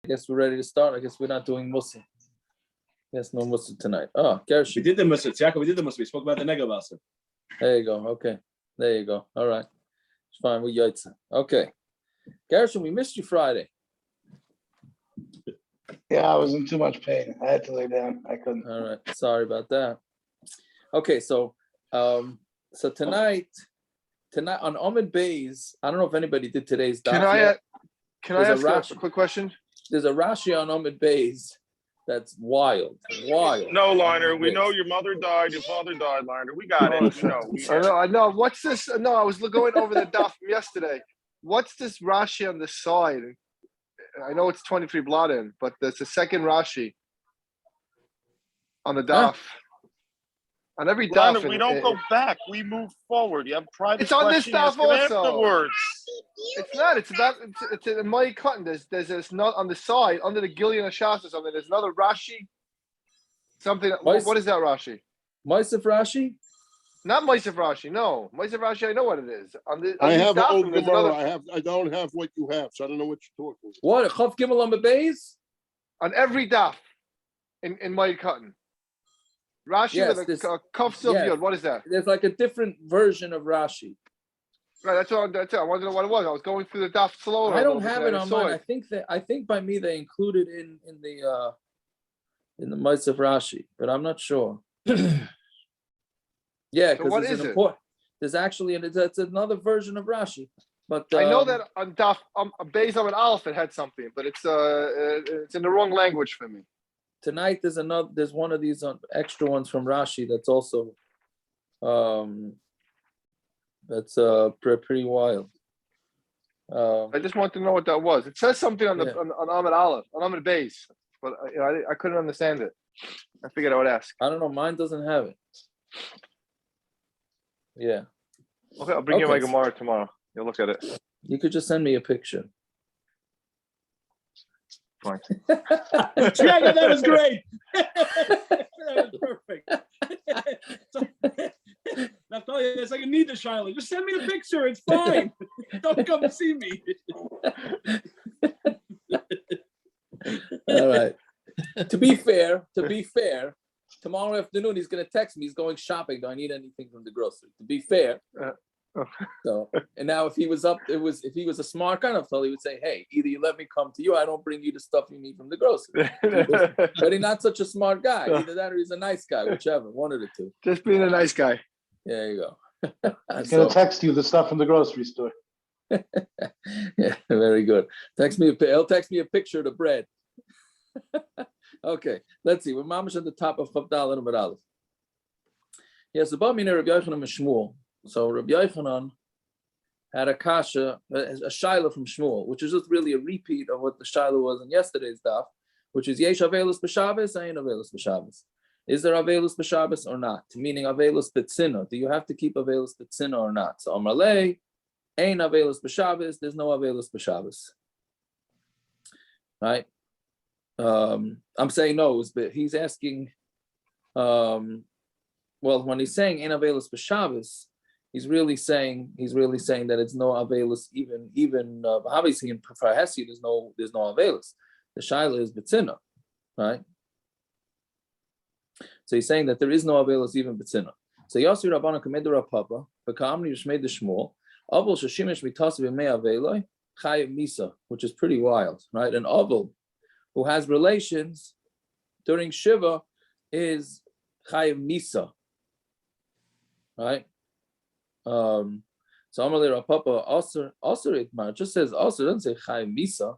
guess we're ready to start. I guess we're not doing Musa. Yes, no Musa tonight. Oh, Gershon. We did the Musa. We did the Musa. We spoke about the Negavasa. There you go. Okay. There you go. All right. It's fine. We Yaitza. Okay. Gershon, we missed you Friday. Yeah, I was in too much pain. I had to lay down. I couldn't. All right. Sorry about that. Okay, so tonight on Amud Beis, I don't know if anybody did today's daf. Can I ask a quick question? There's a Rashi on Amud Beis that's wild. No, Liner. We know your mother died, your father died, Liner. We got it. I know. What's this? No, I was going over the daf from yesterday. What's this Rashi on the side? I know it's 23 blot in, but there's a second Rashi on the daf. On every daf. We don't go back. We move forward. You have private. It's on this daf also. Afterwards. It's not. It's in my Katan. There's not on the side under the Gillian of Shas or something. There's another Rashi. Something. What is that Rashi? Moisef Rashi? Not Moisef Rashi. No, Moisef Rashi. I know what it is. I have an old Gemara. I don't have what you have, so I don't know what you're talking about. What? Chav Gimel on the Beis? On every daf in my Katan. Rashi with a Kaf Silv Yod. What is that? There's like a different version of Rashi. Right, that's it. I wanted to know what it was. I was going through the daf slowly. I don't have it on mine. I think by me they included in the Moisef Rashi, but I'm not sure. Yeah, because what is it? There's actually that's another version of Rashi. But I know that on daf Beis Amud Aleph it had something, but it's in the wrong language for me. Tonight there's one of these extra ones from Rashi that's also that's pretty wild. I just want to know what that was. It says something on Amud Aleph, on Amud Beis, but I couldn't understand it. I figured I would ask. I don't know. Mine doesn't have it. Yeah. Okay, I'll bring you my Gemara tomorrow. You'll look at it. You could just send me a picture. Fine. Yeah, that was great. That was perfect. It's like a need to Shiloh. Just send me a picture. It's fine. Don't come and see me. All right. To be fair, tomorrow afternoon he's going to text me. He's going shopping. Do I need anything from the grocery? To be fair. So, and now if he was if he was a smart kind of fellow, he would say, hey, either you let me come to you, I don't bring you the stuff you need from the grocery. But he's not such a smart guy. Either that or he's a nice guy, whichever, one of the two. Just being a nice guy. There you go. He's going to text you the stuff from the grocery store. Yeah, very good. He'll text me a picture of the bread. Okay, let's see. We're mamash at the top of Chavdal and Aleph. Yes, above me Rabbi Yochanan and Shmuel. So Rabbi Yochanan had a kasha, a shiloh from Shmuel, which is just really a repeat of what the shiloh was in yesterday's daf, which is yesh Aveilus b'Shabbos, ain't Aveilus b'Shabbos. Is there Aveilus b'Shabbos or not? Meaning Aveilus b'tzina. Do you have to keep Aveilus b'tzina or not? So Amar lei, ain't Aveilus b'Shabbos. There's no Aveilus b'Shabbos. Right? I'm saying no, but he's asking. Well, when he's saying ain't Aveilus b'Shabbos, he's really saying that it's no Aveilus even obviously in Hesi there's no Aveilus. The Shaila is B'tzina, right? So he's saying that there is no Aveilus even B'tzina. So Yossi Rabbana Kamedura Papa, Bekamri Yishmei the Shmuel, Avel Shashimish Mitasi B'mei Aveloi, chayav Misa, which is pretty wild, right? An avel who has relations during shiva is chayav Misa, right? So Amalei Rapapa also Itmar just says also doesn't say chayav Misa.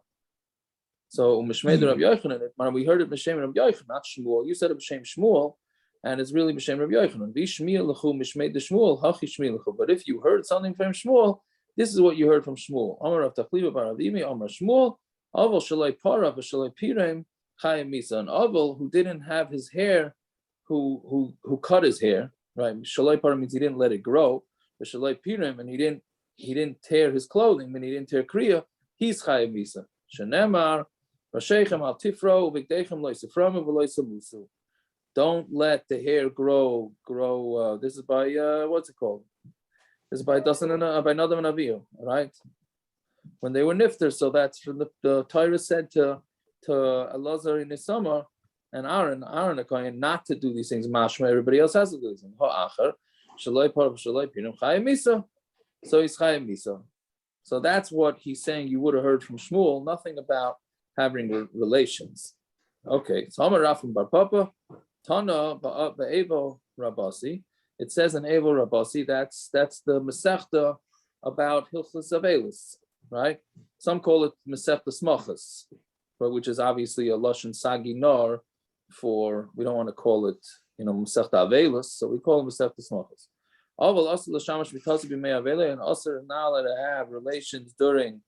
So Mishmei Rabbi Yochanan, we heard it B'Shem Rabbi Yochanan, not Shmuel. You said it B'Shem Shmuel, and it's really B'Shem Rabbi Yochanan. V'Shmiel Lechu Mishmei Shmuel Hachi Shmiel Lechu. But if you heard something from Shmuel, this is what you heard from Shmuel. Amar Rav Tachliva Bar Avimi Amar Shmuel Avel Shalai Para V'Shalai Pirem Chayav Misa. An Avel who didn't have his hair, who cut his hair, right? Shalai Para means he didn't let it grow. V'Shalai Pirem, and he didn't tear his clothing, and he didn't tear Kriyah. He's Chayav Misa. Shenemar. Don't let the hair grow. This is by what's it called? This is by Dasan and by Nadav and Avihu, right? When they were nifter, so that's from the Torah said to to Elazar in the summer and Aaron the Kohen not to do these things. Mashma, everybody else has to do these things. So he's chayav misa. So that's what he's saying. You would have heard from Shmuel. Nothing about having relations. Okay. So Amar Rafim Bar Papa, Tana ba'Evo Rabasi. It says in Evo Rabasi. That's the Masechta about Hilchos Aveilus, right? Some call it Masechta Smachas, which is obviously a lashon saginar for, we don't want to call it, Masechta Aveilus, so we call it Masechta Smachas. Avel asur l'shamash mitasi b'mei avel, and asur is not allowed to have relations during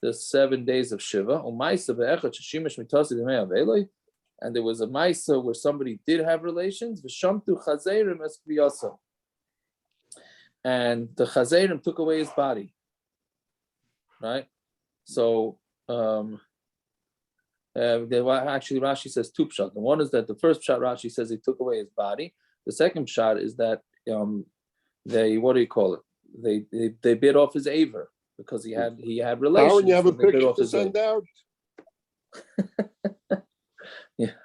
the 7 days of shiva. U'maisa ve'echad sheshimesh mitasi b'mei avel, and there was a maisa where somebody did have relations. V'shamtu chazeirim es kriyasa, and the chazeirim took away his body. Right, so actually Rashi says two pshat. And one is that the first pshat Rashi says he took away his body. The second pshat is that they, what do you call it? They bit off his aver because he had relations. Aaron, you have a picture to send out? Yeah.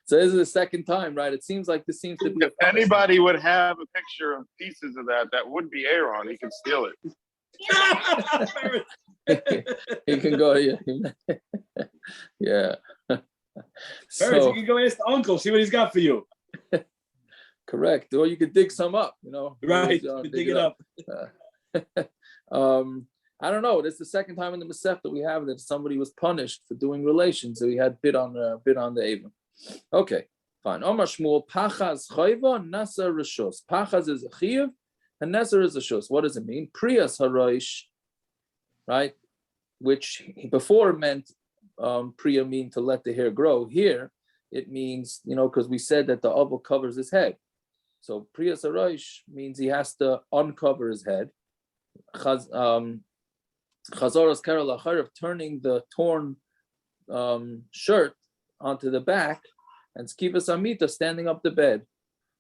So this is the second time, right? It seems like this seems to be. If anybody would have a picture of pieces of that would be Aaron. He can steal it. He can go. Yeah. So you can go ask the uncle, see what he's got for you. Correct. Or you could dig some up, Right, dig it up. I don't know. This is the second time in the Masechta that we have that somebody was punished for doing relations, so he had bit on the avel. Okay, fine. Omar Shmuel, Pachaz chayva, Nasar rishos. Pachaz is a chayav, and Nasar is a shos. What does it mean? Priyas haroish, right? Which before meant priya mean to let the hair grow. Here it means, because we said that the avel covers his head. So priyas haroish means he has to uncover his head. Chazaras karel acharev, turning the torn shirt onto the back, and skivas amita, standing up the bed.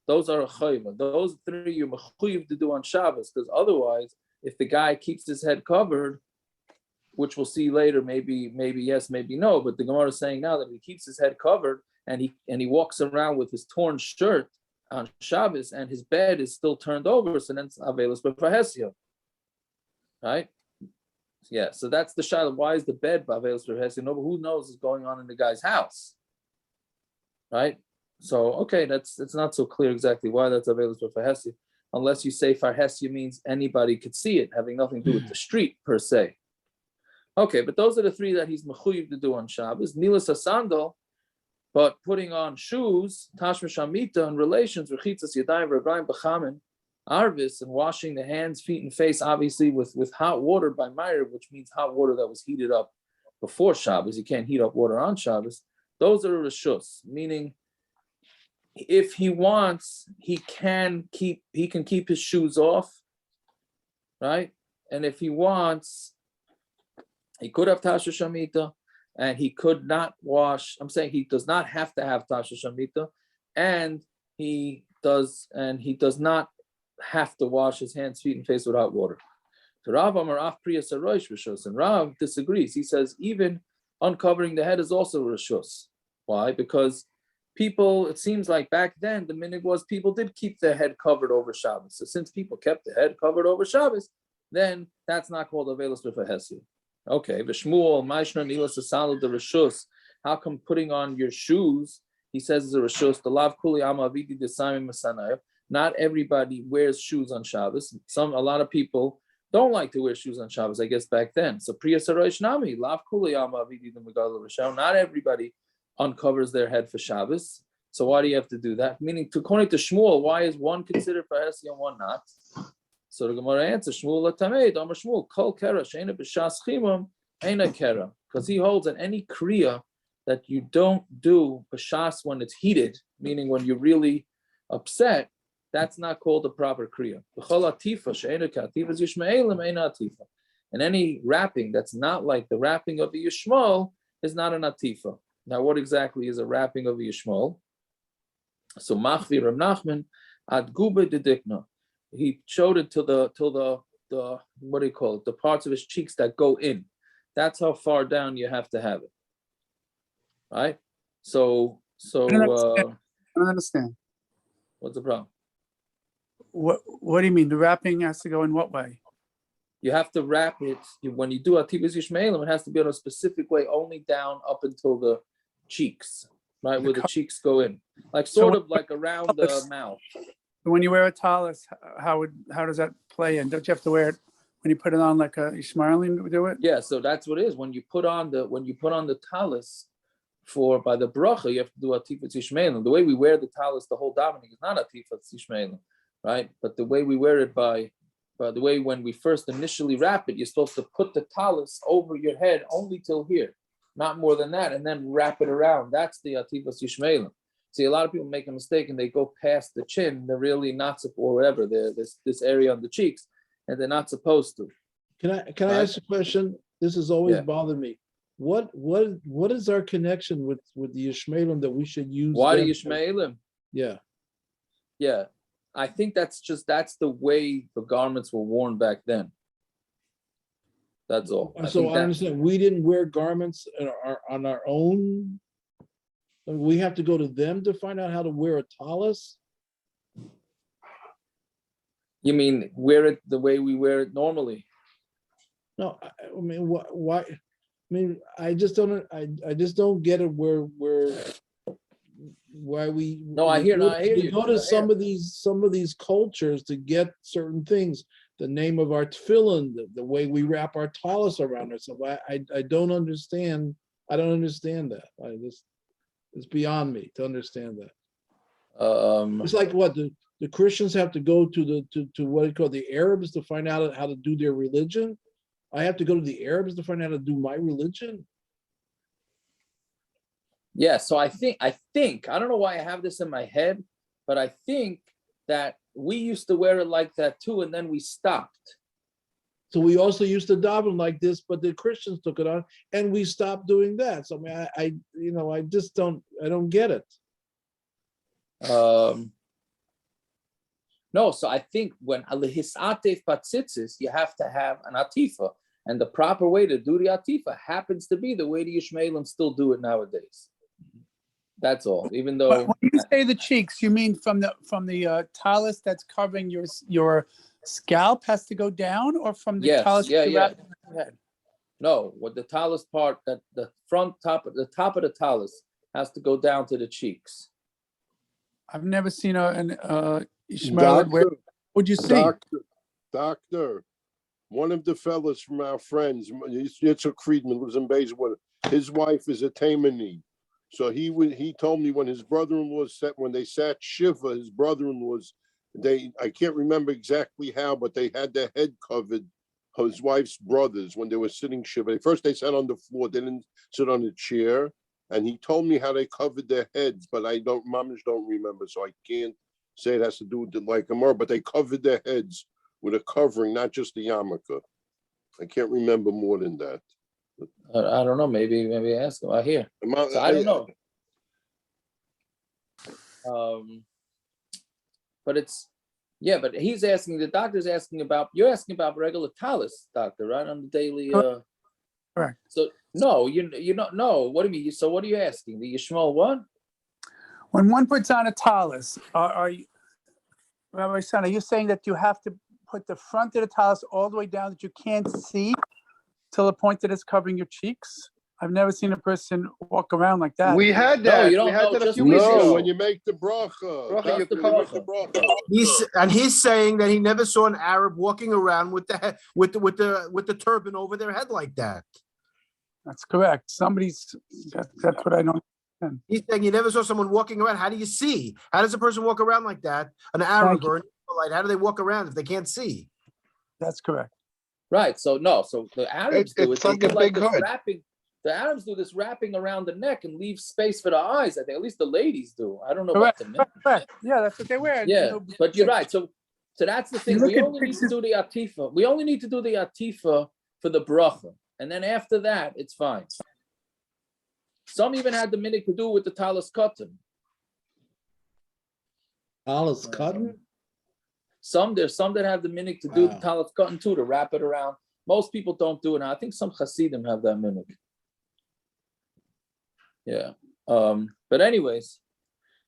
Those are a chayav. Those three you're mechuyev to do on Shabbos, because otherwise, if the guy keeps his head covered, which we'll see later, maybe yes, maybe no, but the Gemara is saying now that if he keeps his head covered and he walks around with his torn shirt on Shabbos and his bed is still turned over, so then it's Aveilus b'Hesya, right? Yeah, so that's the shaila. Why is the bed Aveilus b'Hesya? No, but who knows what's going on in the guy's house, right? So okay, it's not so clear exactly why that's Aveilus b'Hesya, unless you say Farhesya means anybody could see it, having nothing to do with the street per se. Okay, but those are the three that he's mechuyev to do on Shabbos. Nilas sandal, but putting on shoes, Tashhmish amita, and relations, rechitzas yadayim v'regrayim b'chamin, arvis, and washing the hands, feet, and face, obviously with hot water by Meir, which means hot water that was heated up before Shabbos. You can't heat up water on Shabbos. Those are rishus, meaning if he wants, he can keep his shoes off, right? And if he wants, he could have Tashhmish amita, and he could not wash. I'm saying he does not have to have Tashhmish amita, and he does not have to wash his hands, feet, and face with hot water. So Rav Amar Af Priyas Haroish Rishos, and Rav disagrees. He says even uncovering the head is also Rishos. Why? Because people, it seems like back then the minhag was people did keep their head covered over Shabbos. So since people kept the head covered over Shabbos, then that's not called Aveilus b'Hesya. Okay, V'Shmuel Ma'ishna Nilas Asal the Rishus. How come putting on your shoes? He says is a Rishus. The Lav Kuli Ama Avidi Desamim Masanayev. Not everybody wears shoes on Shabbos. A lot of people don't like to wear shoes on Shabbos, I guess back then. So Priyas Haroish Nami, Lav Kuli Ama Avidi the Megal Rishon. Not everybody uncovers their head for Shabbos. So why do you have to do that? Meaning, according to Shmuel, why is one considered for Hesi and one not? So the Gemara answers, Shmuel Latameid, Amar Shmuel, Kol Kera, Sheina B'Shas Chimam, Eina Kera. Because he holds that any Kriyah that you don't do B'Shas when it's heated, meaning when you're really upset, that's not called a proper Kriyah. B'Chol Atifa, Sheina K'Atifa, Yishmaelim, Eina Atifa. And any wrapping that's not like the wrapping of a Yishmael is not an Atifa. Now, what exactly is a wrapping of a Yishmael? So Machvi Rav Nachman, Ad Gube Dedikna. He showed it till the what do you call it? The parts of his cheeks that go in. That's how far down you have to have it. right? So I don't understand. what's the problem? What do you mean? The wrapping has to go in what way? You have to wrap it when you do ativas yishmaelim. It has to be in a specific way, only down up until the cheeks, right, where the cheeks go in, like sort of like around the mouth. When you wear a tallis, how does that play in? Don't you have to wear it when you put it on like a Yishmaelim do it? Yeah, so that's what it is. When you put on the tallis by the bracha, you have to do atifas yishmaelim. The way we wear the tallis the whole davening is not atifas yishmaelim, right? But the way we wear it by the way when we first initially wrap it, you're supposed to put the tallis over your head only till here, not more than that, and then wrap it around. That's the atifas yishmaelim. See, a lot of people make a mistake and they go past the chin. They're really not, or whatever, this area on the cheeks, and they're not supposed to. Can I ask a question? This has always bothered me. What is our connection with the Yishmaelim that we should use? Why the Yishmaelim? Yeah. Yeah. I think that's the way the garments were worn back then. That's all. So I understand we didn't wear garments on our own. We have to go to them to find out how to wear a tallis. You mean wear it the way we wear it normally? No, I mean why? I mean, I just don't get it. Why we? No, I hear you. Go to some of these cultures to get certain things. The name of our tefillin, the way we wrap our tallis around ourselves. I don't understand. I don't understand that. It's beyond me to understand that. It's like what the Christians have to go to what you call the Arabs to find out how to do their religion. I have to go to the Arabs to find out how to do my religion. Yeah, so I think I don't know why I have this in my head, but I think that we used to wear it like that too, and then we stopped. So we also used to daven like this, but the Christians took it on, and we stopped doing that. So I mean, I just don't get it. No, so I think when alihisatef patzitzis, you have to have an atifa, and the proper way to do the atifa happens to be the way the Yishmaelim still do it nowadays. That's all. Even though when you say the cheeks, you mean from the tallis that's covering your scalp has to go down, or from the tallis? Yeah. No, what the tallis part, that the top of the tallis has to go down to the cheeks. I've never seen an Ishmael. Where would you see? Doctor, one of the fellas from our friends, Yitzhak Friedman, lives in Bayswater. His wife is a Taimani. So he told me when his brother-in-law when they sat shiva, his brother-in-law's, I can't remember exactly how, but they had their head covered, his wife's brothers, when they were sitting shiva. First they sat on the floor, they didn't sit on a chair. And he told me how they covered their heads, but mamish don't remember, so I can't say it has to do with the like Amar, but they covered their heads with a covering, not just the yarmulke. I can't remember more than that. I don't know. Maybe ask him. I hear. So I don't know. But but he's asking. The doctor's asking about. You're asking about regular tallis, doctor, right? On the daily. Correct. So no, you don't know. What do you mean? So what are you asking? The Yishmael what? When one puts on a tallis, are you, Rabbi Son, are you saying that you have to put the front of the tallis all the way down that you can't see till the point that it's covering your cheeks? I've never seen a person walk around like that. We had that. No, you don't we had know, that a just few weeks No, ago. when you make the bracha. Just the bracha. He's saying that he never saw an Arab walking around with the turban over their head like that. That's correct. That's what I don't understand. He's saying you never saw someone walking around. How do you see? How does a person walk around like that? An Arab or an Israelite, how do they walk around if they can't see? That's correct. Right. So the Arabs do it's like a big hood. The Arabs do this wrapping around the neck and leave space for the eyes. I think at least the ladies do. I don't know about the men. Correct. Yeah, that's what they wear. Yeah, but you're right. So that's the thing. We only need to do the atifa. We only need to do the atifa for the bracha, and then after that, it's fine. Some even had the minute to do with the talis katan. Talis katan? There's some that have the minute to do the talis katan too, to wrap it around. Most people don't do it now. I think some Hasidim have that minute. Yeah. But anyways,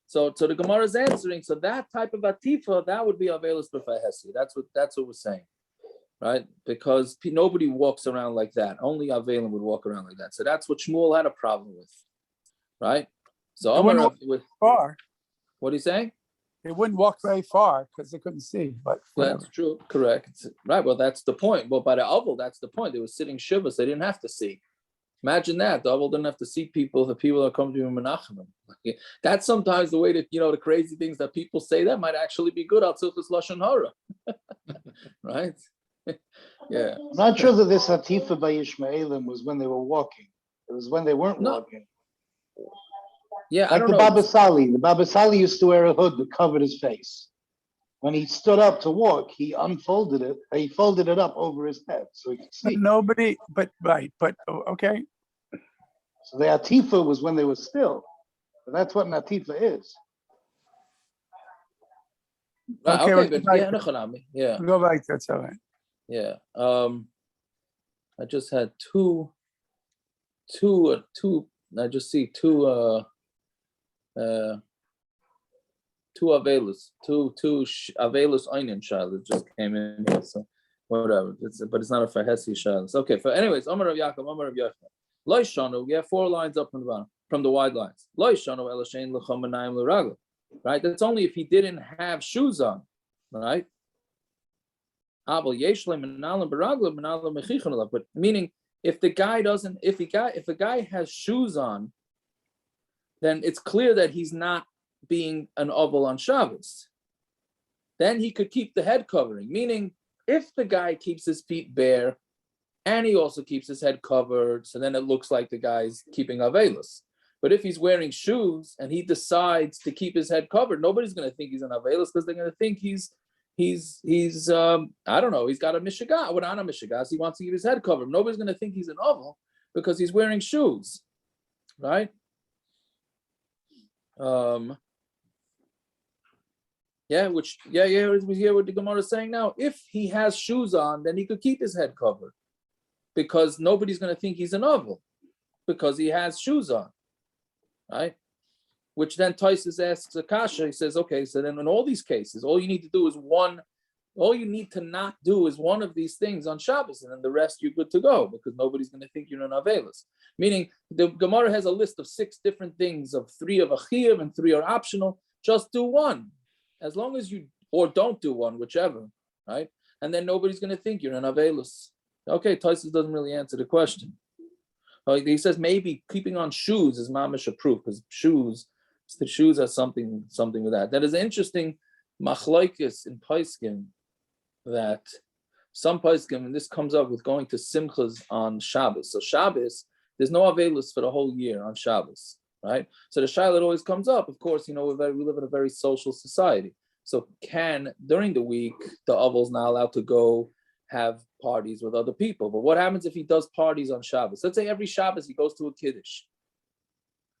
so the Gemara is answering. So that type of atifa, that would be Aveilus b'fahesi. That's what we're saying, right? Because nobody walks around like that. Only Avelim would walk around like that. So that's what Shmuel had a problem with, right? So Amar with far. What are you saying? They wouldn't walk very far because they couldn't see. But whatever. That's true, correct, right? Well, that's the point. Well, by the avel, that's the point. They were sitting shiva, so they didn't have to see. Imagine that the avel didn't have to see people. The people that come to him menachem. That's sometimes the way that the crazy things that people say that might actually be good. Al tzilchus lashon hara, right? Yeah. I'm not sure that this atifa by Yishmaelim was when they were walking. It was when they weren't walking. Yeah, like I don't the know. Baba Sali. The Baba Sali used to wear a hood that covered his face. When he stood up to walk, he unfolded it. He folded it up over his head so he could see. Nobody, but okay. So the atifa was when they were still. But that's what an atifa is. Okay, but yeah. Go back. That's all right. Yeah. I just had two. I just see two Aveilus, two Aveilus Einin Shalos just came in here, so whatever. But it's not a Fahesi Shalos. Okay, anyways, Amar Rav Yaakov, Amar Rav Yochanan. Lo Shanu, we have 4 lines up from the bottom, from the wide lines. Lo Shanu Elashein L'cham Manayim L'Ragel. Right? That's only if he didn't have shoes on, right? Avel Yeshlem Manalim Baragel Manalim Mechichan. But meaning, if a guy has shoes on, then it's clear that he's not being an avel on Shabbos. Then he could keep the head covering. Meaning, if the guy keeps his feet bare and he also keeps his head covered, so then it looks like the guy's keeping Aveilus. But if he's wearing shoes and he decides to keep his head covered, nobody's going to think he's an Aveilus because they're going to think he's I don't know, he's got a mishigas. Well, not a mishigas, he wants to keep his head covered. Nobody's going to think he's an avel because he's wearing shoes, right? What the Gemara is saying now. If he has shoes on, then he could keep his head covered because nobody's going to think he's an avel because he has shoes on, right? Which then Taisus asks Akasha, he says, okay, so then in all these cases, all you need to not do is one of these things on Shabbos, and then the rest you're good to go because nobody's going to think you're an Aveilus. Meaning the Gemara has a list of 6 different things, of 3 of a chayav and 3 are optional. Just do one, as long as you, or don't do one, whichever, right? And then nobody's going to think you're an Aveilus. Okay, Taisus doesn't really answer the question. He says maybe keeping on shoes is mamish approved because the shoes are something with that. That is interesting. Machlokes in Paiskim that some Paiskim, and this comes up with going to Simchas on Shabbos. So Shabbos, there's no Aveilus for the whole year on Shabbos, right? So the shaila always comes up. Of course, we live in a very social society. So during the week, the avel's not allowed to go have parties with other people. But what happens if he does parties on Shabbos? Let's say every Shabbos he goes to a kiddush,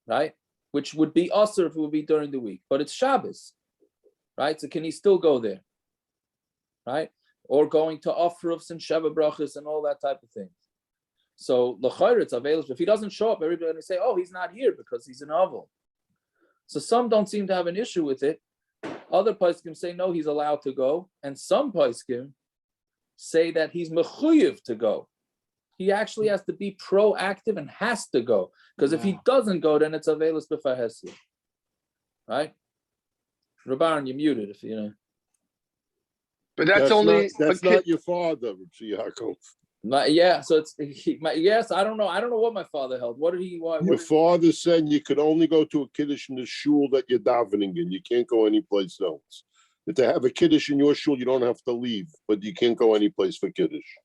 right? Which would be usher if it would be during the week, but it's Shabbos, right? So can he still go there, right? Or going to ofrufs and sheva brachas and all that type of thing. So l'chayr it's Aveilus. If he doesn't show up, everybody will say, "Oh, he's not here because he's an avel." So some don't seem to have an issue with it. Other poskim say no, he's allowed to go, and some poskim say that he's mechuyev to go. He actually has to be proactive and has to go. Because if he doesn't go, then it's Aveilus b'fahesi. Right? Rabban, you're muted if you know. But that's only not your father, Yaakov. So it's yes. I don't know. I don't know what my father held. What did he? Your father said you could only go to a kiddush in the shul that you're davening in. You can't go anyplace else. If they have a kiddush in your shul, you don't have to leave, but you can't go anyplace for kiddush.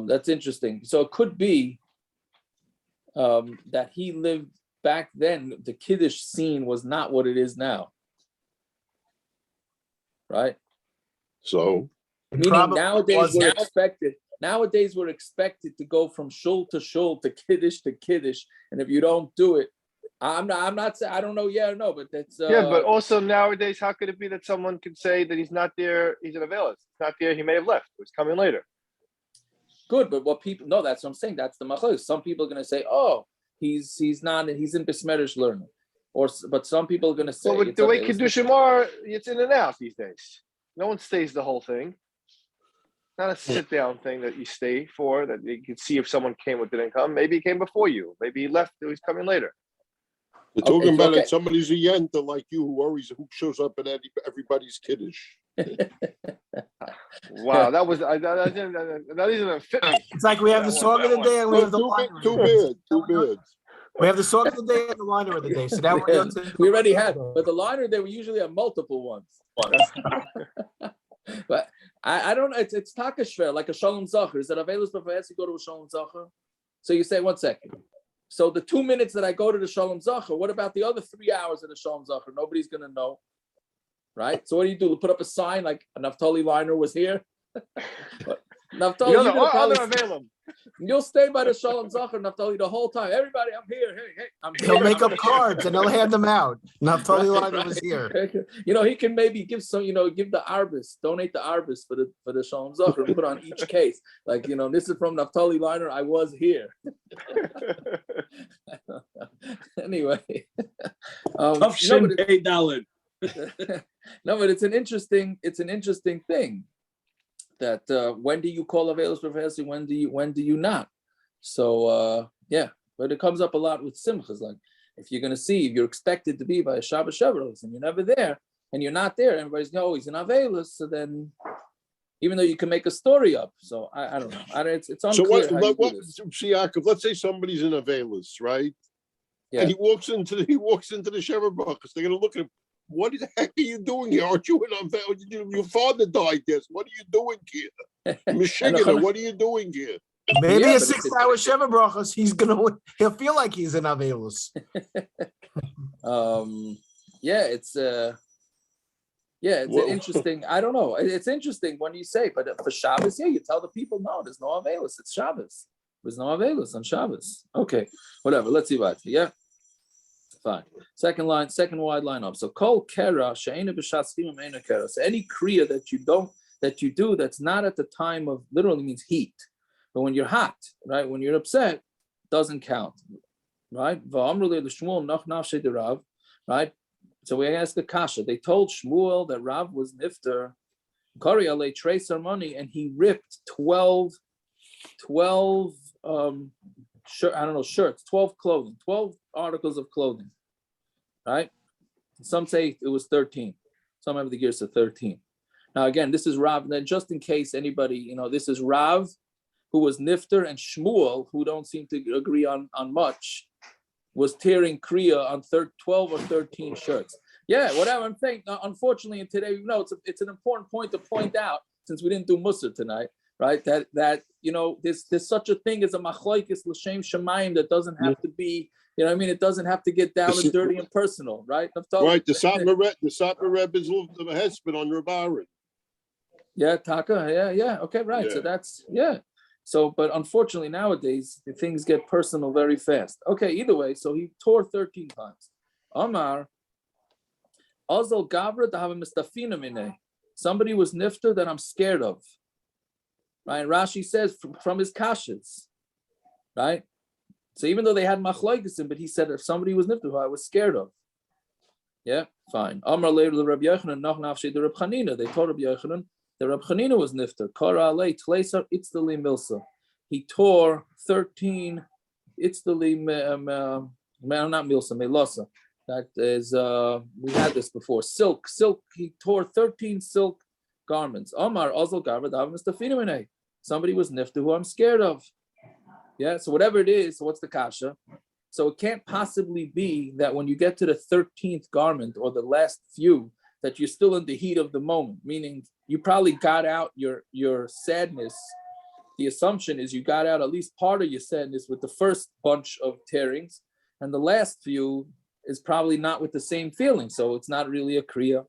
That's interesting. So it could be that he lived back then. The kiddush scene was not what it is now, right? So, meaning nowadays we're expected to go from shul to kiddush, and if you don't do it, I'm not saying I don't know yeah or no, but that's but also nowadays, how could it be that someone could say that he's not there, he's an Aveilus, he's not there, he may have left, he's coming later? Good, but what people no, that's what I'm saying. That's the machlokes. Some people are going to say, "Oh, he's in besmerish learning," but some people are going to say, Well, with the way Kiddushim are, it's in and out these days. No one stays the whole thing. Not a sit-down thing that you stay for, that you can see if someone came or didn't come. Maybe he came before you. Maybe he left, he's coming later. They're talking about it. Somebody's a yenta like you who shows up at everybody's kiddush. Wow, that isn't a fit. It's like we have the song of the day and we have the liner. Too bad. We have the song of the day and the liner of the day. So now we already had, but the liner day we usually have multiple ones. But I don't know. It's takashver like a shalom zacher. Is that Aveilus before you go to a shalom zacher? So you say 1 second. So the 2 minutes that I go to the shalom zacher, what about the other 3 hours of the shalom zacher? Nobody's gonna know, right? So what do? Put up a sign like a Naftali liner was here. Naftali, you'll stay by the shalom zacher, Naftali, the whole time. Everybody, I'm here. Hey, I'm here. He'll make up cards and he'll hand them out. Naftali liner was here. He can maybe give some, give the arbis, donate the arbis for the shalom zacher and put on each case. Like, this is from Naftali liner. I was here. Anyway. No, but it's an interesting thing. That when do you call Aveilus Professor? When do you not? So but it comes up a lot with simchas. Like if you're gonna see, if you're expected to be by a Shabbos and you're never there, and you're not there, everybody's he's in Aveilus. So then, even though you can make a story up, so I don't know. It's unclear. So what Yaakov, let's say somebody's in Aveilus, right? Yeah. And he walks into the Shabbos. They're gonna look at him. What the heck are you doing here? Aren't you in Aveilus? Your father died, yes. What are you doing here? Michigan, what are you doing here? Maybe a 6-hour Sheva brachos, he'll feel like he's in Aveilus. It's interesting. I don't know. It's interesting when you say, but for Shabbos, you tell the people, no, there's no Aveilus. It's Shabbos. There's no Aveilus on Shabbos. Okay, whatever. Let's see what. Yeah. Fine. Second wide line up. So kol kera she'ena b'shat schimim eina kera. So any kriya that you do that's not at the time of, literally means heat, but when you're hot, right? When you're upset, doesn't count, right? Right. So we asked the kasha. They told Shmuel that Rav was nifter. Kari alei tracer money, and he ripped 12 shirts, 12 clothing, 12 articles of clothing, right? Some say it was 13. Some have the gears to 13. Now, again, this is Rav. Then just in case anybody, this is Rav, who was nifter, and Shmuel, who don't seem to agree on much, was tearing Kriyah on 12 or 13 shirts. Yeah, whatever I'm saying. Unfortunately, and today, it's an important point to point out, since we didn't do Musar tonight, right? That there's such a thing as a machlokes l'shem shemayim that doesn't have to be, it doesn't have to get down and dirty and personal, right? Right. The Satmar Rebbe is the hesped on Rabbarim. Yeah, Taka. Yeah. Okay, right. Yeah. So that's So, but unfortunately nowadays the things get personal very fast. Okay, either way, so he tore 13 times. Amar Azal Gavra to have a mistafina mine. Somebody was nifter that I'm scared of. Right? Rashi says from his kashas, right? So even though they had machlokes, but he said if somebody was nifter who I was scared of. Yeah, fine. Amar later the Rabbi Yochanan nach nafshe the Rabbi Chanina. They told Rabbi Yochanan the Rabbi Chanina was nifter. Kara alei tleisar itzdali milsa. He tore 13 itzdali not milsa melasa. That is we had this before. Silk. He tore 13 silk garments. Amar azal garva dav mistafina minay. Somebody was nifter who I'm scared of. Yeah, so whatever it is, so what's the kasha? So it can't possibly be that when you get to the 13th garment or the last few, that you're still in the heat of the moment, meaning you probably got out your sadness. The assumption is you got out at least part of your sadness with the first bunch of tearings, and the last few is probably not with the same feeling, so it's not really a kriyah.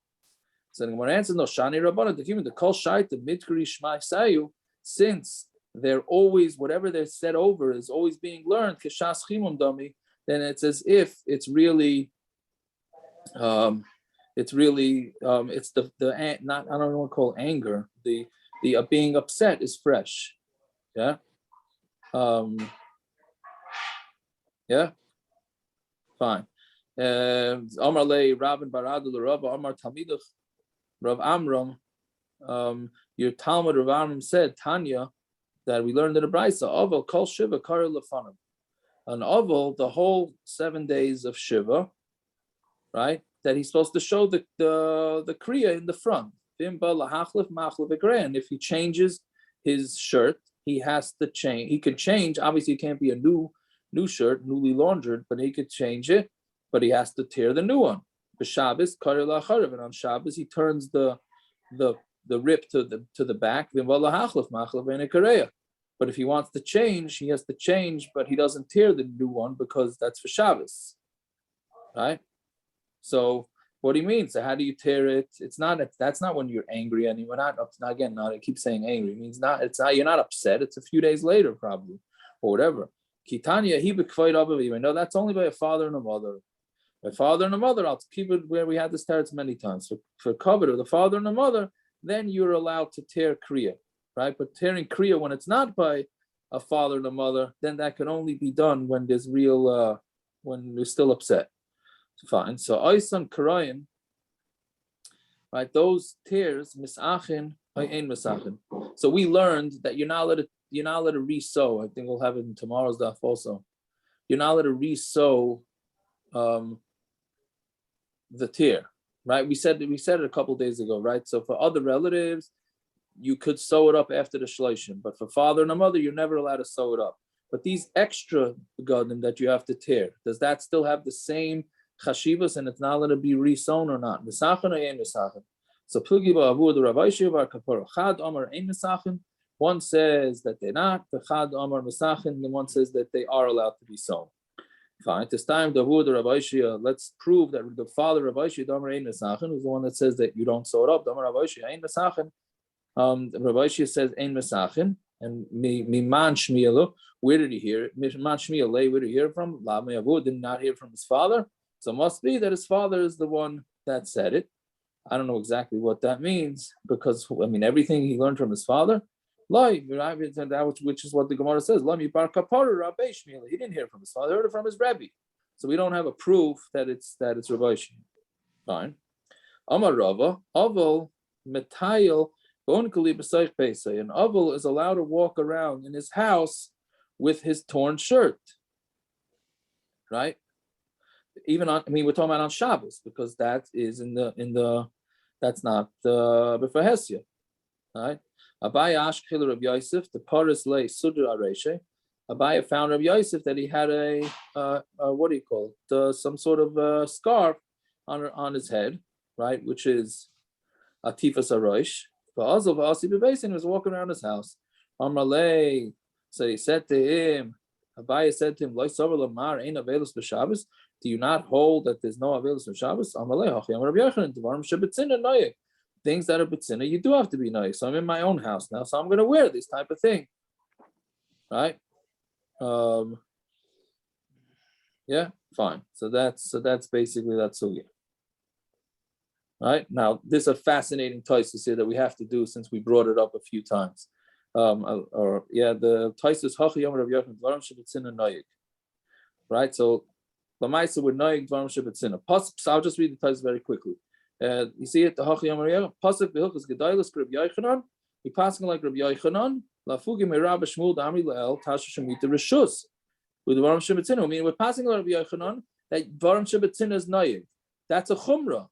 So the Gemara answers, no, shani rabbana, the kol shaita mitkri shmai sayu, since they're always, whatever they're said over is always being learned, kishas chimum dami, then it's as if it's really, it's the not, I don't know what to call anger, the being upset is fresh. Yeah. Yeah, fine. Amar le Rabin Baradul Rav Amar Talmidach Rav Amram. Your Talmud Rav Amram said Tanya that we learned in the Brisa avel kol shiva kara lefanim. An avel, the whole 7 days of shiva, right? That he's supposed to show the Kriyah in the front. And if he changes his shirt, he has to change. He can change. Obviously, it can't be a new shirt, newly laundered, but he could change it. But he has to tear the new one. Shabbos, and on Shabbos he turns the rip to the back. But if he wants to change, he has to change, but he doesn't tear the new one because that's for Shabbos, right? So what do you mean? So how do you tear it? That's not when you're angry anymore. I keep saying angry. It means you're not upset. It's a few days later probably, or whatever. Kitanya, no, that's only by a father and a mother. My father and a mother, I'll keep it where we had this teretz many times. So for cover of the father and the mother, then you're allowed to tear Kriyah, right? But tearing Kriyah when it's not by a father and a mother, then that can only be done when there's real, when you're still upset. Fine. So Oisan Karayan, right? Those tears, misachin, ain misachin. So we learned that you're not allowed to re-sew. I think we'll have it in tomorrow's daf also. You're not allowed to re-sew the tear, right? We said it a couple of days ago, right? So for other relatives, you could sew it up after the shloshim, but for father and a mother, you're never allowed to sew it up. But these extra begadim that you have to tear, does that still have the same chashivas and it's not allowed to be re-sewn or not? Misachin or ein misachin? So plugi ba'avur the Rav Ashi bar kapara chad amar ein misachin. One says that they're not. The chad amar misachin. And one says that they are allowed to be sewn. Fine. This time the Rav Ashi, let's prove that the father Rav Ashi amar ein misachin is the one that says that you don't sew it up. Amar Rav Ashi ein misachin. Rav Ashi says ein misachin. And miman shmielu. Where did he hear it? Miman shmielu. Where did he hear it from? La me'avud did not hear from his father. So it must be that his father is the one that said it. I don't know exactly what that means because everything he learned from his father. Which is what the Gemara says. He didn't hear from his father; he heard it from his Rebbe. So we don't have a proof that it's Rabbi Shimon. Fine. Amar Rava avel metayel bonkali b'seich pesay. An avel is allowed to walk around in his house with his torn shirt. Right. Even on, we're talking about on Shabbos because that is in the that's not the b'fahesia, right? Abaya ashkil Rabbi Yosef the paris lay sudra areshe. Abaya found Rabbi Yosef that he had a what do you call it? Some sort of scarf on his head, right? Which is a tifas arosh. But also Asi bebesin was walking around his house. Amalei, so he said to him, Abaya said to him, "Lo savar lamar ein Aveilus b'Shabbos." Do you not hold that there's no Aveilus on Shabbos? Things that are betzina, you do have to be nice. So I'm in my own house now, so I'm going to wear this type of thing, right? Yeah, fine. So that's basically that sugya. Right now, this is a fascinating taisus here that we have to do since we brought it up a few times. The taisus hachi yom Rav Yochanan dvarim shebetzina noyig. Right, so. Lamaisa would noig dvarim shebetzina. So I'll just read the taisus very quickly. You see it, the hachi yom Rav pasuk behilchos gedailos Rav Yochanan. He passing like Rav Yochanan. Lafugi meRabbi Shmuel damri leel tasha shemita reshus with dvarim shebetzina. I mean, we're passing like Rav Yochanan that dvarim shebetzina is noig. That's a chumrah,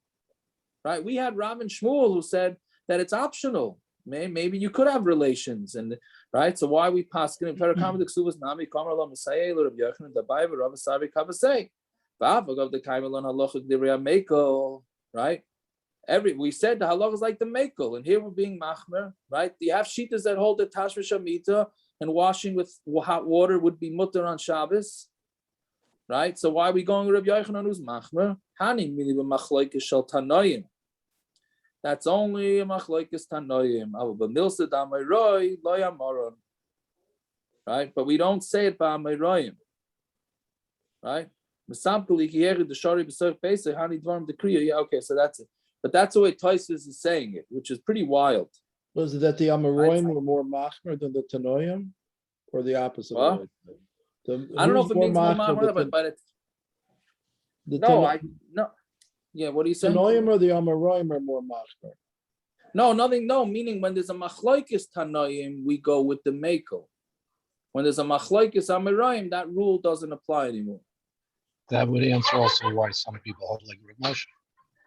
right? We had Rav and Shmuel who said that it's optional. Maybe you could have relations, and right. So why we paskin in Parakam the Ksuvas Nami Kamar Lam Sayel Rav Yochanan the Bible Rav Savi Kavasei Vavagav the Kaimelon Halacha Divya Mekel. Right. We said the halacha is like the Mekel, and here we're being machmer. Right. You have shitas that hold the Tashhmish Amita and washing with hot water would be mutter on Shabbos. Right. So why are we going with Rav Yochanan who's machmer? Hani mili b'Machlokes shel Tanoim. That's only a Machlokes Tanoim. Right? But we don't say it by Amayroyim. Right? Yeah, okay, so that's it. But that's the way Taisus is saying it, which is pretty wild. Was it that the Amayroyim were more machmer than the Tanoim? or the opposite? What? Of what I said? I don't know if it means more machmir, machmir, but it's the no. Yeah, what are you saying? Tanoim or the Amoraim are more machmir? No, nothing. No, meaning when there's a machlokes tanoim, we go with the mekel. When there's a machlokes amoraim, that rule doesn't apply anymore. That would answer also why some people hold like Rav Moshe.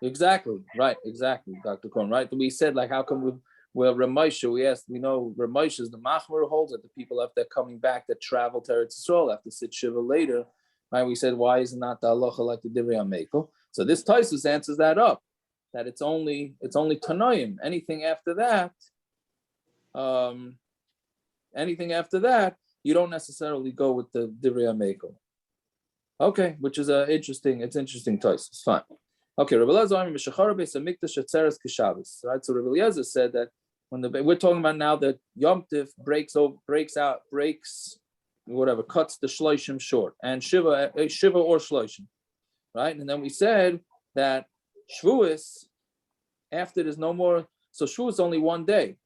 Exactly. Right. Exactly, Dr. Cohen. Right. We said like, how come we're Ramosha? We asked. We know Ramosha is the machmir who holds that the people after coming back that travel to Eretz Yisrael have to sit shiva later. Right. We said why is not the halacha like the divrei mekel? So this Taisus answers that up. That it's only tanoim. Anything after that, you don't necessarily go with the divrei mekel. Okay, which is interesting. It's interesting Taisus. It's fine. Okay, Rabbi Eliezer, right? So Rabbi Eliezer said that when we're talking about now that Yom Tif breaks whatever, cuts the shloshim short, and shiva or shloshim, right? And then we said that Shavuos, after there's no more, so Shavuos only one day,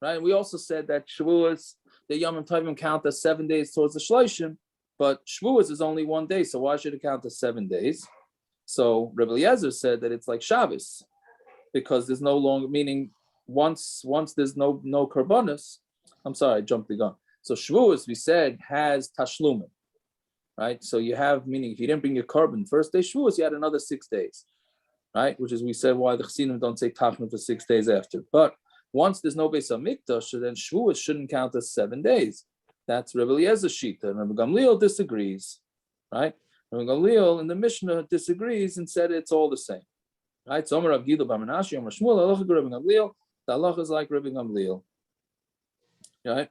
right? We also said that Shavuos, the Yomim tovim count as 7 days towards the shloshim, but Shavuos is only one day, so why should it count as 7 days? So Rabbi Eliezer said that it's like Shabbos, because there's no longer, meaning once there's no karbonos. I'm sorry, I jumped the gun. So Shavuos, we said, has Tashhmish, right? So you have, meaning if you didn't bring your carbon first day Shavuos, you had another 6 days, right? Which is, we said, why the Chassidim don't say Tashhmish for 6 days after. But once there's no Beis HaMikdash, so then Shavuos shouldn't count as 7 days. That's Rabbi Eliezer's shita, and Rabbi Gamliel disagrees, right? Rabbi Gamliel in the Mishnah disagrees and said it's all the same, right? So Omer Rav Gila bar Menashe, Omer Shmuel, halacha Rabbi Gamliel. The halacha is like Rabbi Gamliel, right?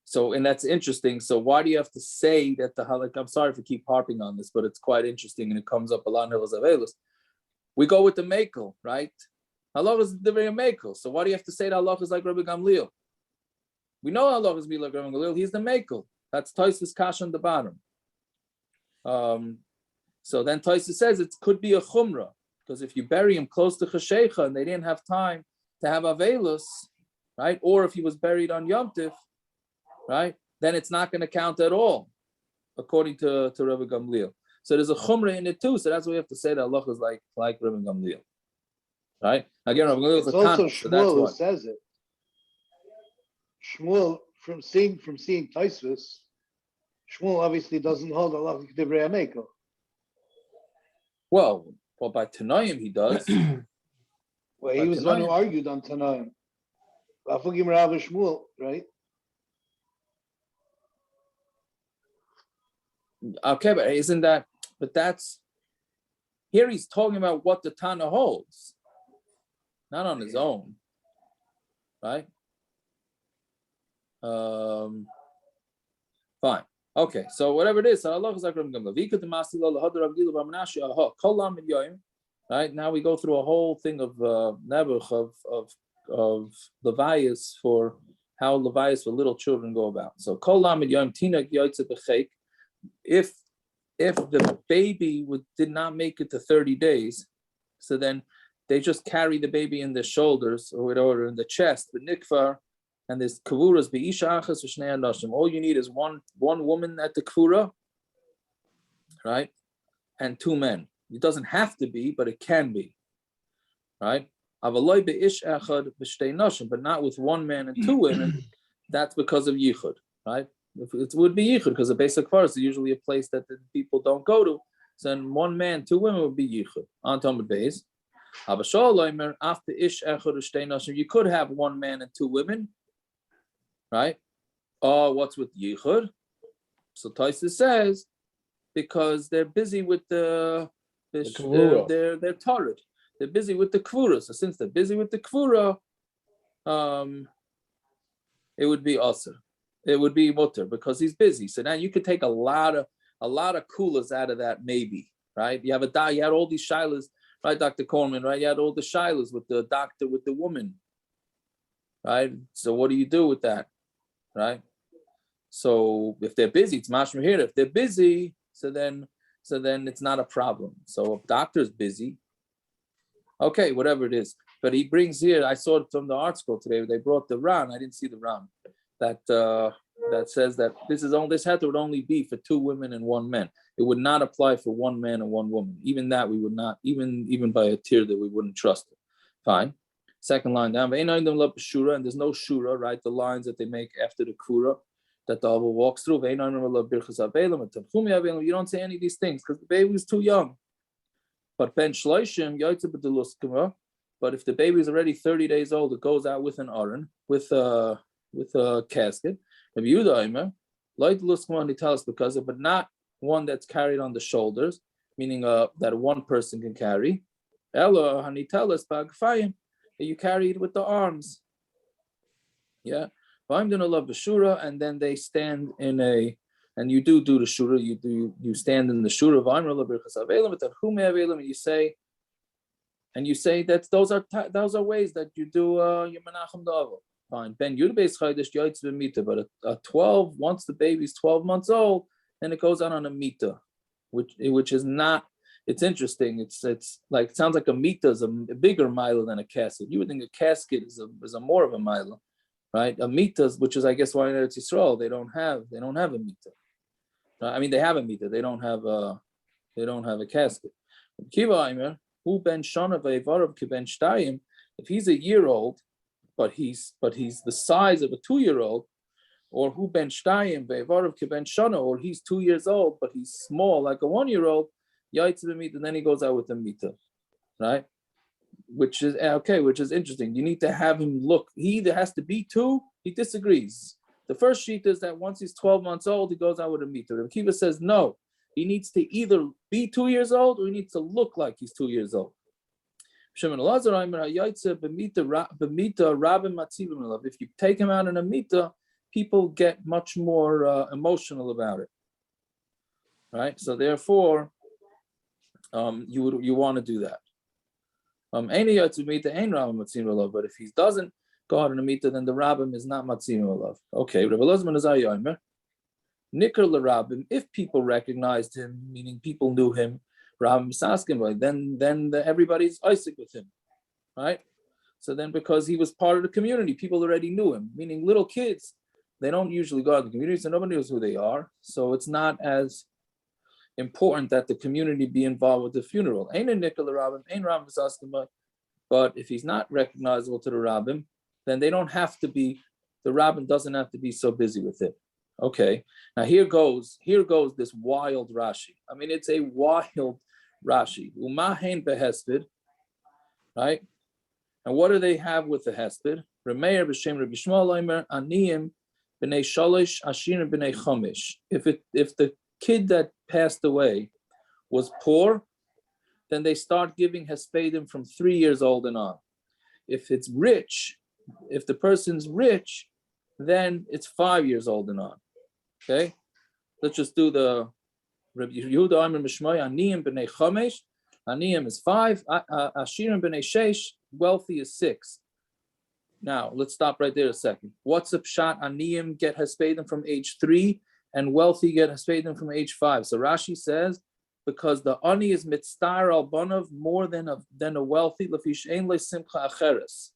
So, and that's interesting. So why do you have to say that the halakha? I'm sorry for keep harping on this, but it's quite interesting and it comes up a lot in Aveilus. We go with the mekel, right? Halacha is the very mekel. So why do you have to say that halacha is like Rabbi Gamliel? We know halacha is be like Rabbi Gamliel. He's the mekel. That's Taisus Kash on the bottom. So then Taisus says it could be a chumrah, because if you bury him close to Cheshecha and they didn't have time to have Aveilus, right? Or if he was buried on Yom Tif, right? Then it's not going to count at all, according to Rabbi Gamliel. So there's a chumrah in it too. So that's why we have to say that halacha is like Rabbi Gamliel, right? Again, Rabbi Gamliel is It's a also Shmuel, so that's who why. says it. Shmuel, from seeing Taisus, Shmuel obviously doesn't hold halacha divrei mekel. Well, by Tanoim he does. Well, he was the one who argued on Tanaim. Afugim Rav Shmuel, right? Okay, but isn't that? But that's here. He's talking about what the Tana holds, not on his own, right? Fine. Okay. So whatever it is, right? Now we go through a whole thing of nebuch of levias for how levias for little children go about. So kol lamed yom tina yoytze b'cheik. If the baby did not make it to 30 days, so then they just carry the baby in their shoulders or in the chest, the nikvar, and there's kavuras be'isha achas v'shnei anashim. All you need is one woman at the kavura, right, and 2 men. It doesn't have to be, but it can be, right? Avaloi be'ish echad v'shtei nashim, but not with 1 man and 2 women. That's because of yichud, right? It would be yichud because the basic kfar is usually a place that the people don't go to. So then 1 man, 2 women would be yichud. On talmidei, you could have 1 man and 2 women, right? Oh, what's with yichud? So Taisus says because they're busy with their torrid. They're busy with the kvura. So since they're busy with the kvura, it would be also. It would be mutter because he's busy. So now you could take a lot of kulas out of that, maybe, right? You had all these shilas, right, Dr. Coleman, right? You had all the shilas with the doctor, with the woman, right? So what do you do with that, right? So if they're busy, it's mashma here. If they're busy, so then it's not a problem. So if doctor's busy, okay, whatever it is. But he brings here, I saw it from the art school today, they brought the Ran, I didn't see the Ran, that says that this heter would only be for 2 women and 1 man. It would not apply for 1 man and 1 woman. Even that we would not, even by a tier that we wouldn't trust it. Fine. Second line down, and there's no shura, right? The lines that they make after the kura that the avel walks through. You don't say any of these things because the baby is too young. But ben shloshim, but if the baby is already 30 days old, it goes out with an aron, with a casket. But not one that's carried on the shoulders, meaning that one person can carry. You carry it with the arms. Yeah. And then they stand in a, and you do the shura, you stand in the shura, and you say that those are ways that you do your menachem the avel. Fine. Ben Yudbeis Chaydish Yoitz B'mita, but a 12, once the baby's 12 months old, then it goes out on a mita, which is not. It's interesting. It's like, it sounds like a mita is a bigger mila than a casket. You would think a casket is a more of a mila, right? A mita, which is I guess why in Eretz Yisrael they don't have a mita. I mean they have a mita. They don't have a casket. Kiva Aimer, who ben shana ve'evarav kiben shtayim. If he's a year old, but he's the size of a 2-year-old, or who ben shtayim ve'evarav kiben shana, or he's 2 years old but he's small like a 1-year-old. And then he goes out with the mita, right? Which is okay, which is interesting. You need to have him look. He either has to be 2, he disagrees. The first sheet is that once he's 12 months old, he goes out with a mita. Rav Kiva says no, he needs to either be 2 years old or he needs to look like he's 2 years old. If you take him out in a mita, people get much more emotional about it, right? So therefore, you want to do that. But if he doesn't go out in a mita, then the rabbim is not matzim alav. Okay, Rabbi Lozman is ayomer. Nikr l'rabbim, if people recognized him, meaning people knew him, rabbim saskim, then everybody's Isaac with him, right? So then because he was part of the community, people already knew him, meaning little kids, they don't usually go out in the community, so nobody knows who they are. So it's not as important that the community be involved with the funeral. But if he's not recognizable to the rabbim, then they don't have to be, the rabbin doesn't have to be so busy with it. Okay, now here goes this wild Rashi. I mean, it's a wild Rashi. Umahen behesped, right? And what do they have with the hesped? Remeir b'shem Rabbi Shmuel Omer aniyim b'nei shalosh ashirim b'nei chomish. If the kid that passed away was poor, then they start giving hespedim from 3 years old and on. If it's rich, if the person's rich, then it's 5 years old and on. Okay, let's just do the Rabbi Yehuda Amr Mishmai. Aniyim b'nei chomesh, aniyim is 5. Ashirim b'nei sheish, wealthy is 6. Now let's stop right there a second. What's a pshat? Aniyim get hespedim from age 3, and wealthy get hespedim from age 5. So Rashi says because the ani is mitztar al banav more than a wealthy. Lafish ein le simcha acheres.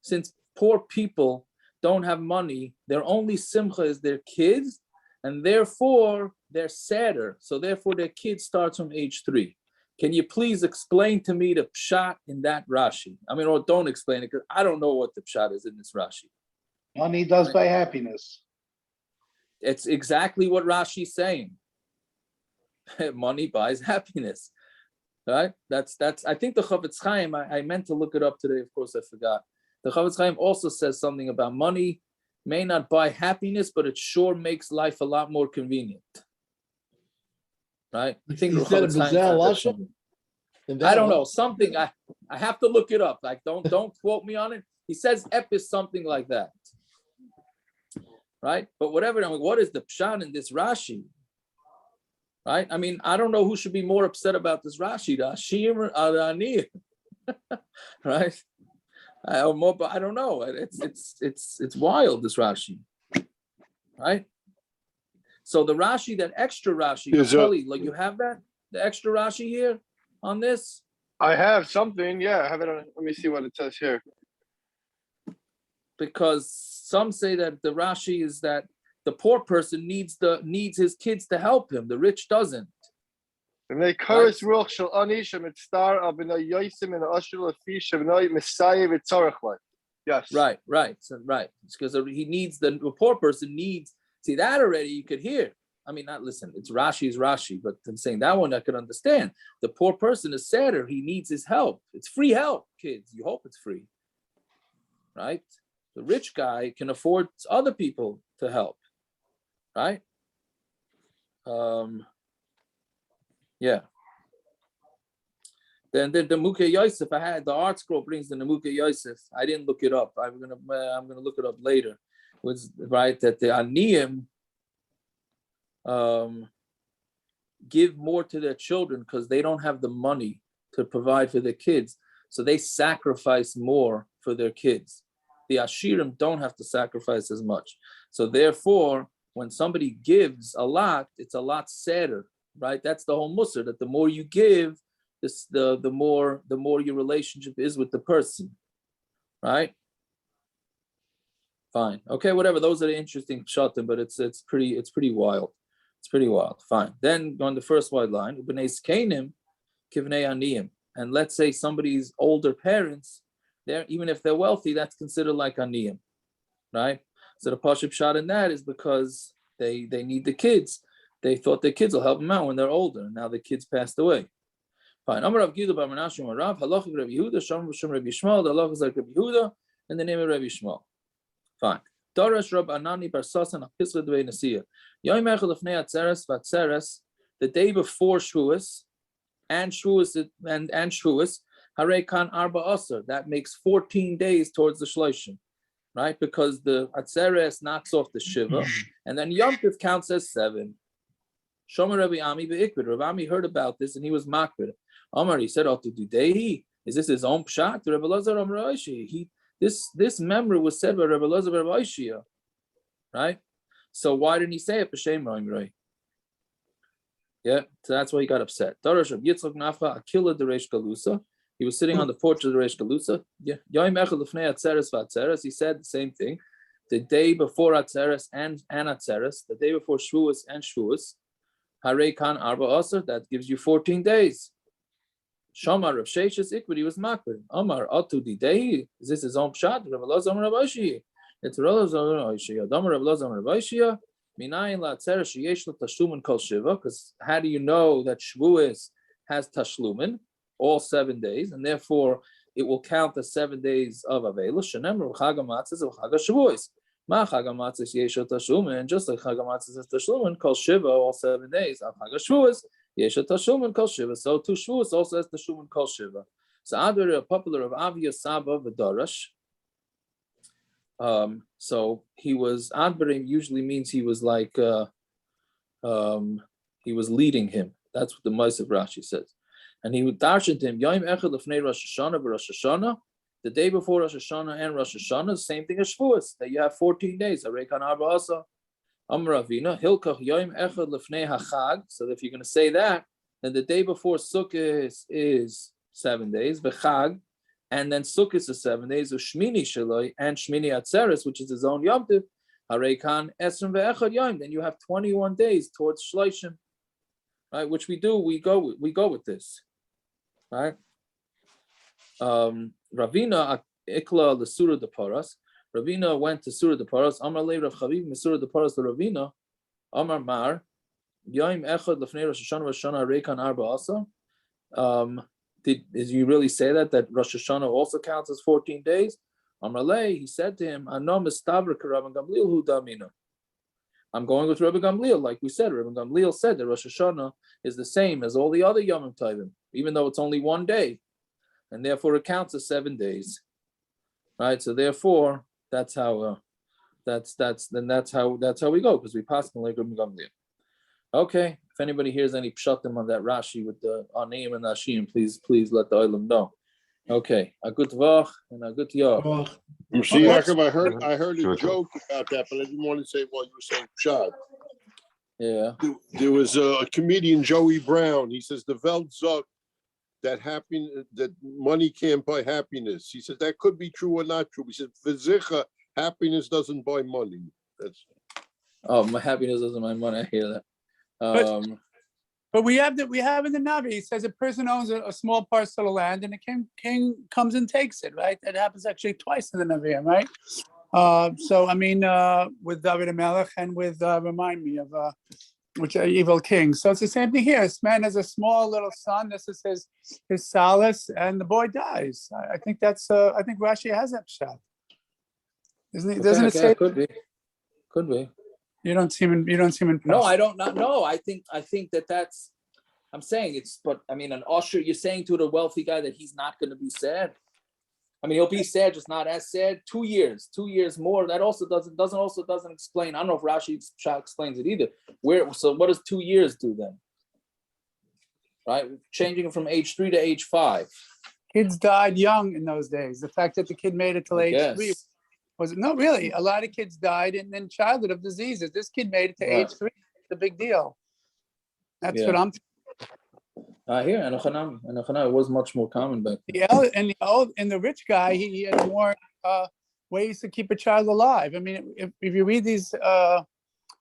Since poor people don't have money, their only simcha is their kids, and therefore they're sadder. So therefore their kid starts from age 3. Can you please explain to me the pshat in that Rashi? I mean, or don't explain it because I don't know what the pshat is in this Rashi. Money does buy happiness. It's exactly what Rashi's saying. Money buys happiness, right? That's. I think the Chavetz Chaim. I meant to look it up today. Of course, I forgot. The Chavetz Chaim also says something about money may not buy happiness, but it sure makes life a lot more convenient. Right? I think I don't know, something. I have to look it up. Like don't quote me on it. He says epis something like that. Right? But whatever. I mean, what is the pshat in this Rashi? Right? I mean, I don't know who should be more upset about this Rashi, the Ashir or the Ani. Right? But I don't know. It's wild, this Rashi. Right? So the Rashi, that extra Rashi, like you have that, the extra Rashi here on this. I have something. Yeah, I have it on. Let me see what it says here. Because some say that the Rashi is that the poor person needs his kids to help him. The rich doesn't. And they chorus ruch shel anisha mitzar abinay yosim and ashul afish abinay misayev etzarachlay. Yes. Right. So, right. It's because he needs the poor person needs. See that already you could hear. I mean, not listen. It's Rashi, but I'm saying that one I could understand. The poor person is sadder. He needs his help. It's free help, kids. You hope it's free, right? The rich guy can afford other people to help, right? Yeah. Then the Mukhe Yosef, I had the art scroll brings the Mukhe Yosef. I didn't look it up. I'm gonna look it up later. Was right that the Aniyim give more to their children because they don't have the money to provide for their kids, so they sacrifice more for their kids. The Ashirim don't have to sacrifice as much, so therefore, when somebody gives a lot, it's a lot sadder, right? That's the whole musar, that the more you give, the more your relationship is with the person, right? Fine, okay, whatever. Those are the interesting shatim, but it's pretty wild. It's pretty wild. Fine. Then on the first wide line, and let's say somebody's older parents, even if they're wealthy, that's considered like aniyim, right? So the pashut shot in that is because they need the kids. They thought their kids will help them out when they're older, and now the kids passed away. Fine. Amar Rav Yehuda bar Menashe Amar Rav, halacha Rav Yehuda, Shem Rabbi Yishmael, the halacha is like Rabbi Yehuda, in the name of Rabbi Yishmael. Fine. Darash Rab Anani bar Sasan Apisra Dvei Nasiya. Yom Echad Lefnei Atzeres Vatzeres, the day before Shavuos and Shavuos, Harei Kan Arba Asar, that makes 14 days towards the shloshim, right? Because the Atzeres knocks off the shiva, and then Yom Tov counts as 7. Shomer Rabbi Ami be'ikvid. Rabbi Ami heard about this and he was makbid. Amar, he said, "Is this his own pshat?" Rabbi Lazar Amar Aishi. This memory was said by Rabbi Lazar Rabbi Aishia, right? So why didn't he say it? B'shem Roimrei. Yeah, so that's why he got upset. Darash Rabbi Yitzchak Nafa Akila de Reish Galusa. He was sitting on the porch of the Reish Galusa. Yom Echad Lefnei Atzeres Vatzeres. He said the same thing. The day before Atzeres and Atzeres, the day before Shavuos and Shavuos, Harei Kan Arba Asar, that gives you 14 days. Shamar Rav Sheshes Ikvidi was makbid. Amar Atu Didei. Is this his own pshat? Rav Elazar Rav Aishia. It's Rav Elazar Rav Aishia. Damar Rav Elazar Rav Aishia. Minayin la'atzeres sheyesh lo tashlumin kol shiva. Because how do you know that Shavuos has tashlumin, all 7 days, and therefore it will count the 7 days of Aveilus. Shenemar Chag HaMatzos of Chag HaShavuos. Ma Chag HaMatzos yesh lo tashlumin, and just like Chag HaMatzos has tashlumin kol shiva, all 7 days of Chag HaShavuos. Yesh tashlumin kol shiva. So too Shavuos also has tashlumin kol shiva. So Adver, a popular of Avia Saba v'Darash. So he was Adberim usually means he was like he was leading him. That's what the Ma'aseh Rashi says. And he would darshan to him Yom Echad Lefnei Rosh Hashanah v'Rosh Hashanah, the day before Rosh Hashanah and Rosh Hashanah, the same thing as Shavuos, that you have 14 days. Harei Kan Arba Asar. Amar Ravina Hilkach Yom Echad Lefnei HaChag. So if you're going to say that, then the day before Sukkot is 7 days, v'Chag, and then Sukkot is 7 days of Shmini Shaloi and Shmini Atzeres, which is his own Yom Tov. Harei Kan Esrim ve'Echad Yom. Then you have 21 days towards shloshim, right? Which we do. We go with this, right? Ravina Ikla l'Surah de Paras. Ravina went to Surah de Paras. Amar le Rav Chaviv Surah de Paras to Ravina. Amar Mar Yom Echad Lefnei Rosh Hashanah Rosh Hashanah Harei Kan Arba Asar. Did you really say that Rosh Hashanah also counts as 14 days? Amrale, he said to him, I'm going with Rabbi Gamliel, like we said. Rabbi Gamliel said that Rosh Hashanah is the same as all the other Yomim tovim, even though it's only 1 day, and therefore it counts as 7 days, right? So therefore, that's how that's how we go, because we pass like Rabbi Gamliel. Okay, if anybody hears any pshatim on that Rashi with the Anim and Ashim, please let the Olam know. Okay, a good vach and a good yah. See, Yaakov, I heard a joke about that, but I didn't want to say what you were saying, pshat. Yeah. There was a comedian, Joey Brown. He says the Welt sagt, that that money can't buy happiness. He says that could be true or not true. He says, "V'zicha, happiness doesn't buy money." That's. Oh, my happiness doesn't buy money. I hear that. But we have in the Navi, it says a person owns a small parcel of land and the king comes and takes it, right? That happens actually twice in the Navi, right? So I mean, with David Melech and with remind me of which are evil king. So it's the same thing here. This man has a small little son. This is his solace, and the boy dies. I think that's I think Rashi has that shot. Doesn't it say? Could be. You don't seem impressed. No, I don't not know. I think that's I'm saying it's, but I mean, an usher, you're saying to the wealthy guy that he's not going to be sad. I mean, he'll be sad, just not as sad. 2 years more. That also doesn't explain. I don't know if Rashi explains it either. So what does 2 years do then? Right, changing it from age 3 to age 5. Kids died young in those days. The fact that the kid made it till age 3 was no, really. A lot of kids died in childhood of diseases. This kid made it to age 3. It's a big deal. That's what I'm. Here, and it was much more common back then. And the rich guy, he had more ways to keep a child alive. I mean, if you read these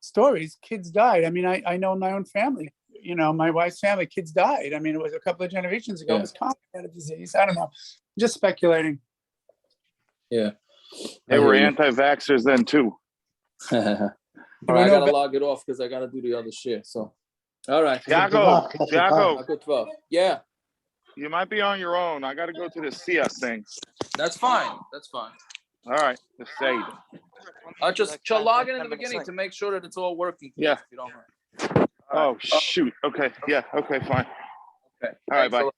stories, kids died. I mean, I know in my own family, my wife's family, kids died. I mean, it was a couple of generations ago. It was common, had a disease. I don't know. Just speculating. Yeah. They were anti-vaxxers then too. All right, I gotta log it off because I gotta do the other shit. So, all right. Yaakov. Yeah. You might be on your own. I gotta go to the CS thing. That's fine. All right. The save. I'll just log in the beginning to make sure that it's all working. Yeah. If you don't mind. Oh shoot. Okay. Yeah. Okay. Fine. Okay. All right. Bye.